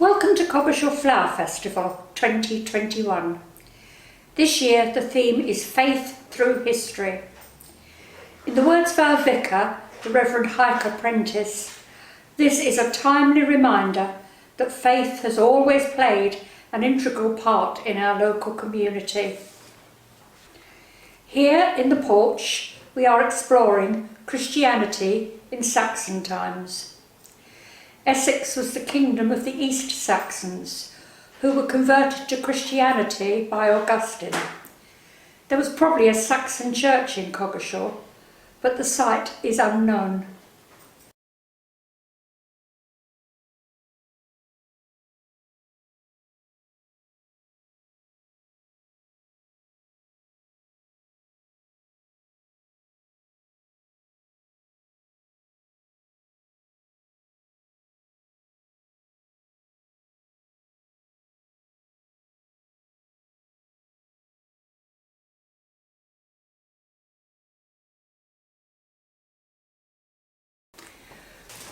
Welcome to Coggeshall Flower Festival 2021. This year the theme is Faith Through History. In the words of our vicar, the Reverend Hiker Prentice, this is a timely reminder that faith has always played an integral part in our local community. Here in the porch we are exploring Christianity in Saxon times. Essex was the kingdom of the East Saxons, who were converted to Christianity by Augustine. There was probably a Saxon church in Coggeshall, but the site is unknown.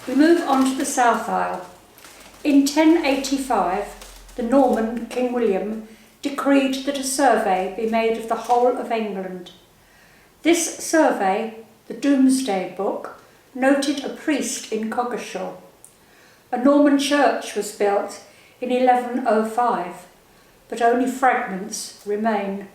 We move on to the South Isle. In 1085, the Norman King William decreed that a survey be made of the whole of England. This survey, the Domesday Book, noted a priest in Coggeshall. A Norman church was built in 1105, but only fragments remain.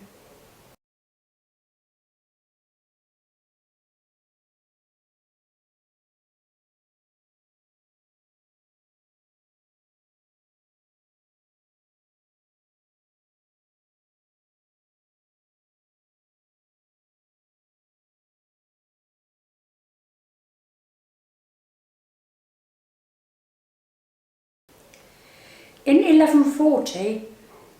In 1140,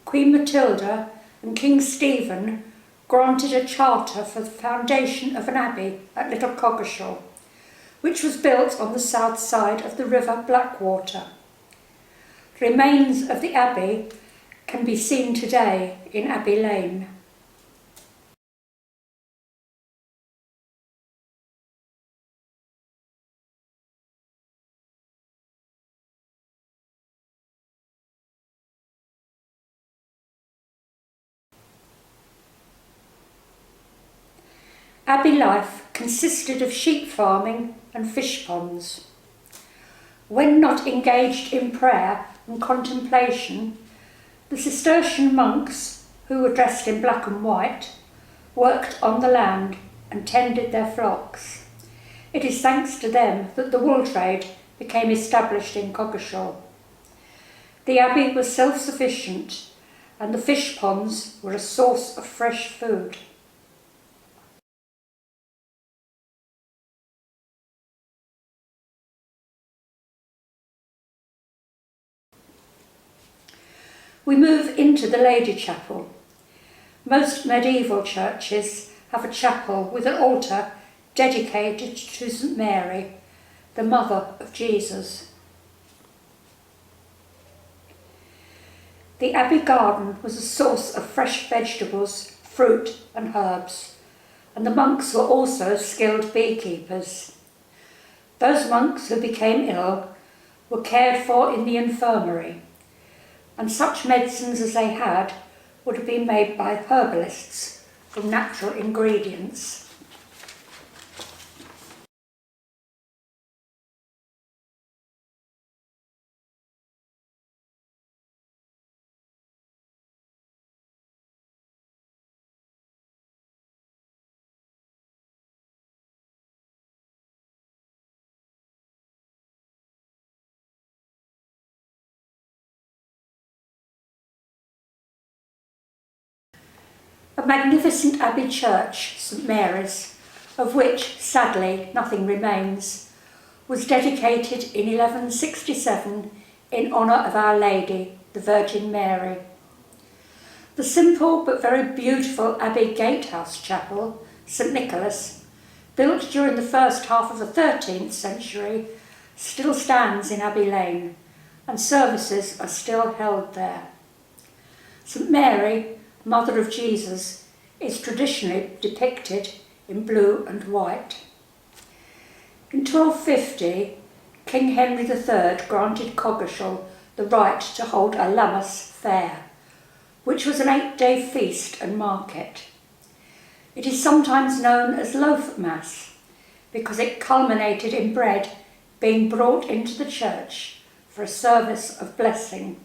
Queen Matilda and King Stephen granted a charter for the foundation of an abbey at Little Coggeshall, which was built on the south side of the River Blackwater. Remains of the abbey can be seen today in Abbey Lane. Abbey life consisted of sheep farming and fish ponds. When not engaged in prayer and contemplation, the Cistercian monks, who were dressed in black and white, worked on the land and tended their flocks. It is thanks to them that the wool trade became established in Coggeshall. The abbey was self-sufficient, and the fish ponds were a source of fresh food. We move into the Lady Chapel. Most medieval churches have a chapel with an altar dedicated to St Mary, the Mother of Jesus. The Abbey garden was a source of fresh vegetables, fruit and herbs, and the monks were also skilled beekeepers. Those monks who became ill were cared for in the infirmary, and such medicines as they had would have been made by herbalists from natural ingredients. A magnificent Abbey Church, St Mary's, of which, sadly, nothing remains, was dedicated in 1167 in honour of Our Lady, the Virgin Mary. The simple but very beautiful Abbey Gatehouse Chapel, St Nicholas, built during the first half of the 13th century, still stands in Abbey Lane, and services are still held there. St Mary, Mother of Jesus, is traditionally depicted in blue and white. In 1250, King Henry III granted Coggeshall the right to hold a Lammas fair, which was an 8-day feast and market. It is sometimes known as Loaf Mass because it culminated in bread being brought into the church for a service of blessing.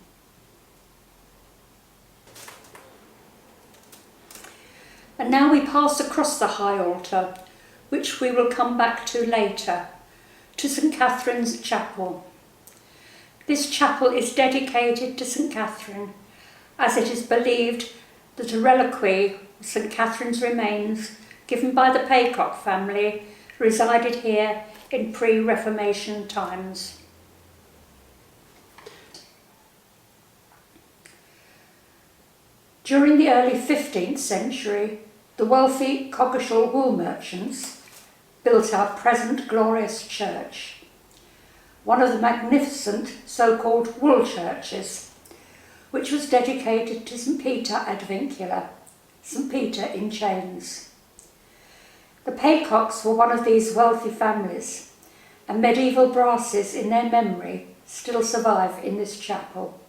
And now we pass across the high altar, which we will come back to later, to St. Catherine's Chapel. This chapel is dedicated to St. Catherine, as it is believed that a reliquary of St. Catherine's remains given by the Peacock family resided here in pre-Reformation times. During the early 15th century, the wealthy Coggeshall wool merchants built our present glorious church, one of the magnificent so-called wool churches, which was dedicated to St. Peter ad Vincula, St. Peter in chains. The Peacocks were one of these wealthy families, and medieval brasses in their memory still survive in this chapel.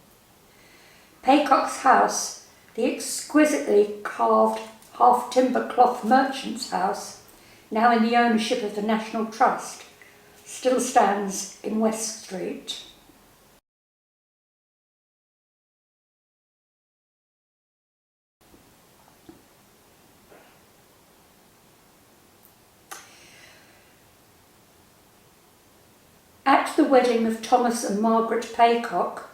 Peacock's house, the exquisitely carved half-timber cloth merchant's house, now in the ownership of the National Trust, still stands in West Street. At the wedding of Thomas and Margaret Peacock,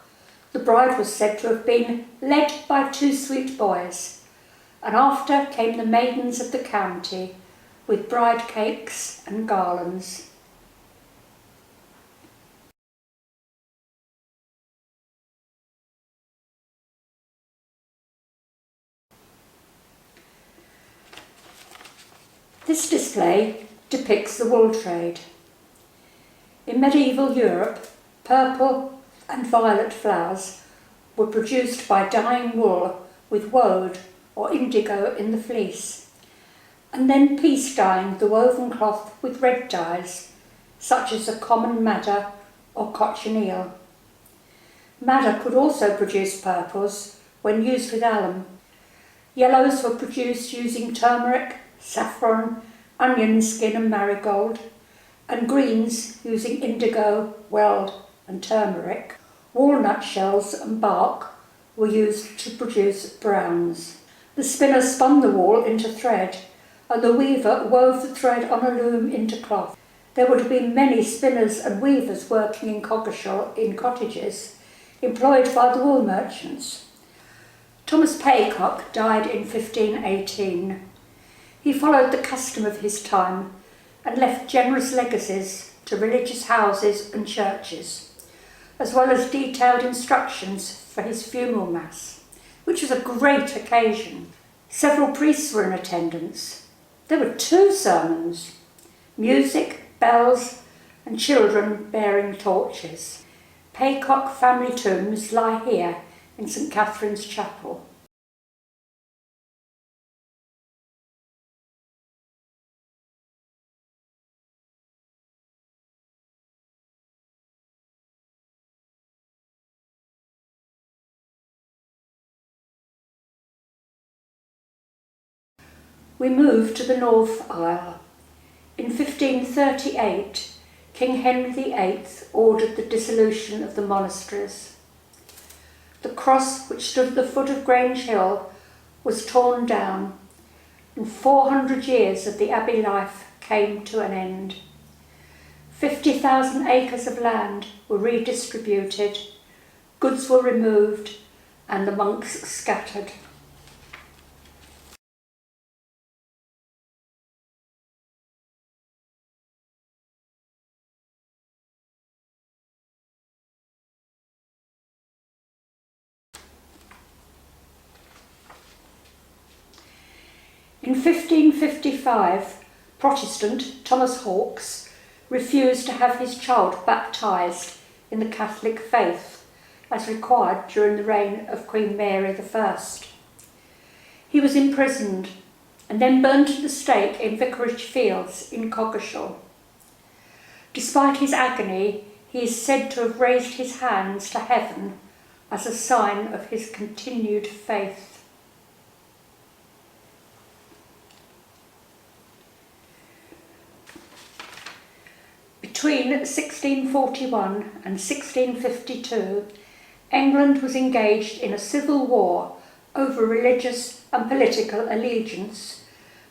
the bride was said to have been led by 2 sweet boys, and after came the maidens of the county with bride cakes and garlands. This display depicts the wool trade. In medieval Europe, purple and violet flowers were produced by dyeing wool with woad or indigo in the fleece, and then piece dyeing the woven cloth with red dyes, such as the common madder or cochineal. Madder could also produce purples when used with alum. Yellows were produced using turmeric, saffron, onion skin and marigold, and greens using indigo, weld and turmeric. Walnut shells and bark were used to produce browns. The spinner spun the wool into thread, and the weaver wove the thread on a loom into cloth. There would have been many spinners and weavers working in Coggeshall in cottages, employed by the wool merchants. Thomas Peacock died in 1518. He followed the custom of his time and left generous legacies to religious houses and churches, as well as detailed instructions for his funeral mass, which was a great occasion. Several priests were in attendance. There were 2 sermons, music, bells, and children bearing torches. Peacock family tombs lie here in St. Catherine's Chapel. We move to the north aisle. In 1538, King Henry VIII ordered the dissolution of the monasteries. The cross which stood at the foot of Grange Hill was torn down, and 400 years of the Abbey life came to an end. 50,000 acres of land were redistributed, goods were removed, and the monks scattered. In 1555, Protestant Thomas Hawkes refused to have his child baptised in the Catholic faith, as required during the reign of Queen Mary I. He was imprisoned and then burned at the stake in Vicarage Fields in Coggeshall. Despite his agony, He is said to have raised his hands to heaven as a sign of his continued faith. Between 1641 and 1652, England was engaged in a civil war over religious and political allegiance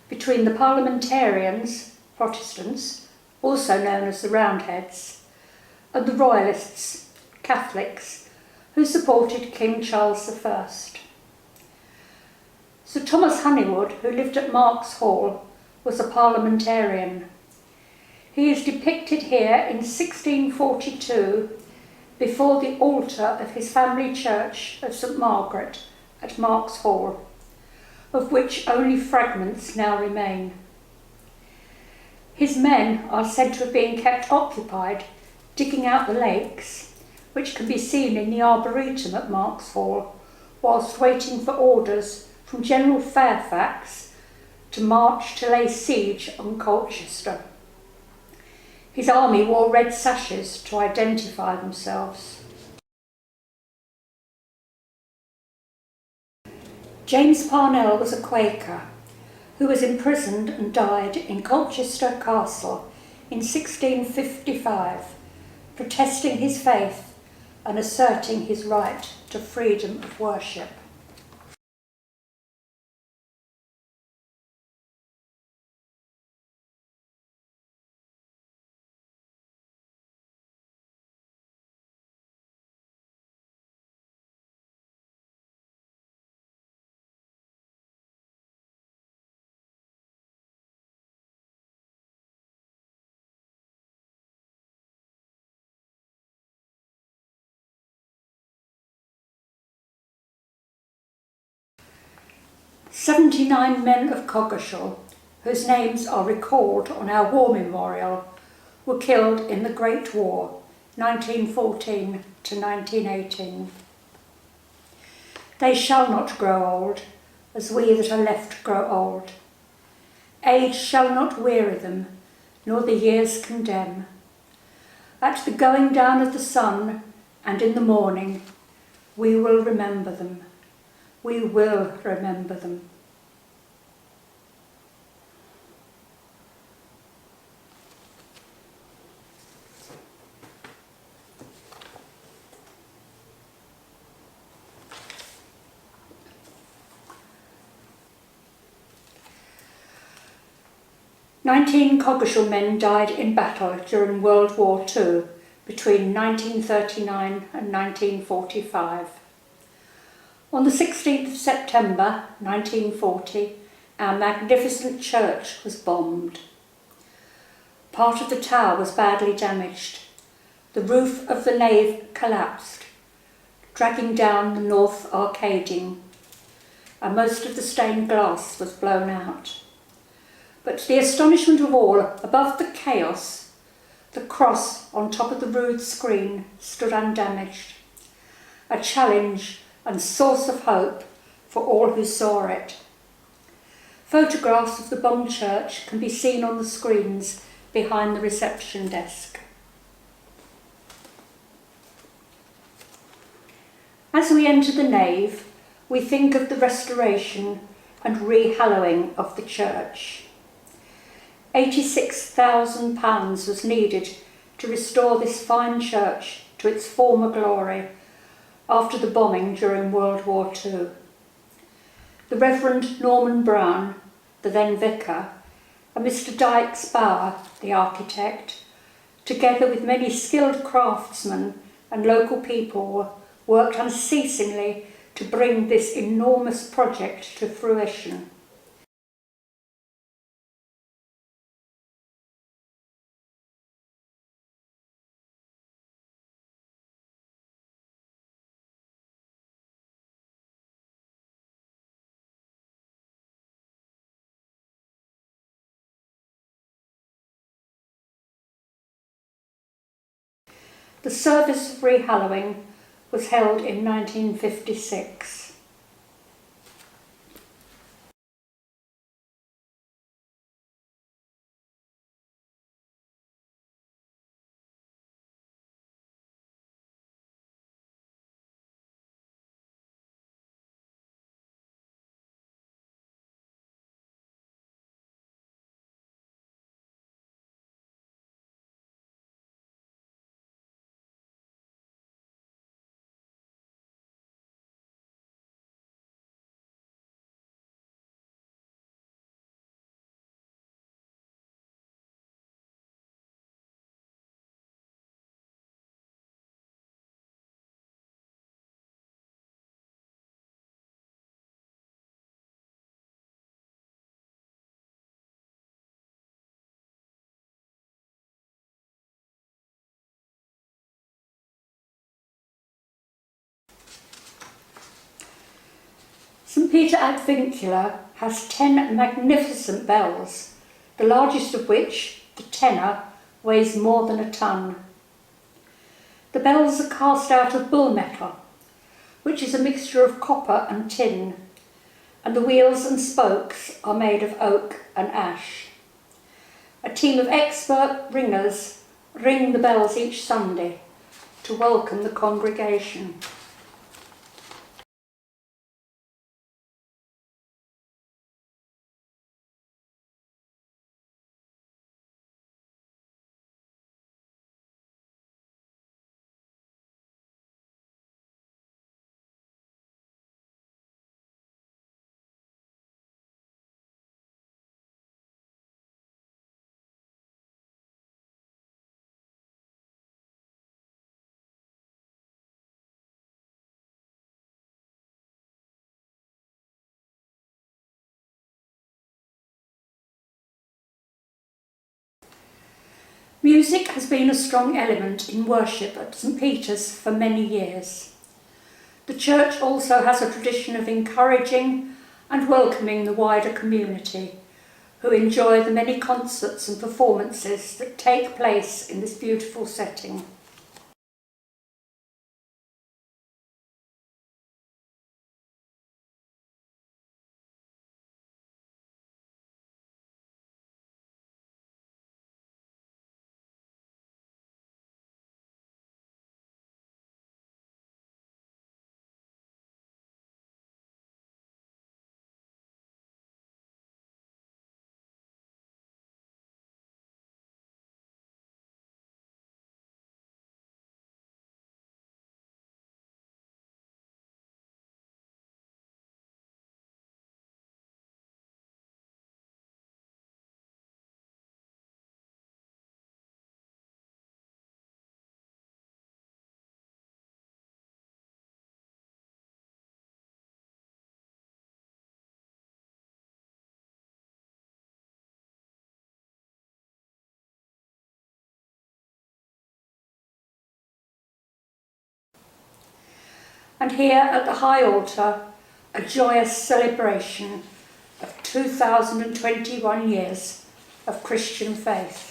between the parliamentarians, Protestants, also known as the Roundheads, and the Royalists, Catholics, who supported King Charles I. Sir Thomas Honeywood, who lived at Marks Hall, was a parliamentarian. He is depicted here in 1642 before the altar of his family church of St Margaret at Marks Hall, of which only fragments now remain. His men are said to have been kept occupied digging out the lakes, which can be seen in the Arboretum at Marks Hall, whilst waiting for orders from General Fairfax to march to lay siege on Colchester. His army wore red sashes to identify themselves. James Parnell was a Quaker who was imprisoned and died in Colchester Castle in 1655, protesting his faith and asserting his right to freedom of worship. "79 men of Coggeshall, whose names are recalled on our war memorial, were killed in the Great War, 1914 to 1918. They shall not grow old, as we that are left grow old. Age shall not weary them, nor the years condemn. At the going down of the sun and in the morning, we will remember them. We will remember them." "19 Coggeshall men died in battle during World War II between 1939 and 1945. On the 16th of September 1940, our magnificent church was bombed. Part of the tower was badly damaged. The roof of the nave collapsed, dragging down the north arcading, and most of the stained glass was blown out. But to the astonishment of all, above the chaos, the cross on top of the rood screen stood undamaged, a challenge and source of hope for all who saw it. Photographs of the bombed church can be seen on the screens behind the reception desk. As we enter the nave, we think of the restoration and re-hallowing of the church. £86,000 was needed to restore this fine church to its former glory after the bombing during World War II. The Reverend Norman Brown, the then vicar, and Mr. Dykes Bauer, the architect, together with many skilled craftsmen and local people, worked unceasingly to bring this enormous project to fruition. The service of re-hallowing was held in 1956. St Peter ad Vincula has 10 magnificent bells, the largest of which, the tenor, weighs more than a ton. The bells are cast out of bull metal, which is a mixture of copper and tin, and the wheels and spokes are made of oak and ash. A team of expert ringers ring the bells each Sunday to welcome the congregation. Music has been a strong element in worship at St Peter's for many years. The church also has a tradition of encouraging and welcoming the wider community, who enjoy the many concerts and performances that take place in this beautiful setting. And here at the high altar, a joyous celebration of 2021 years of Christian faith.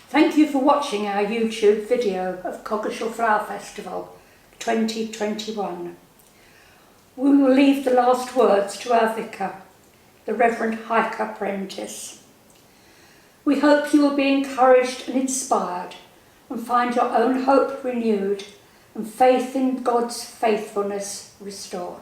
Thank you for watching our YouTube video of Coggeshall Flower Festival 2021. We will leave the last words to our vicar, the Reverend Hiker Prentice. We hope you will be encouraged and inspired and find your own hope renewed and faith in God's faithfulness restored.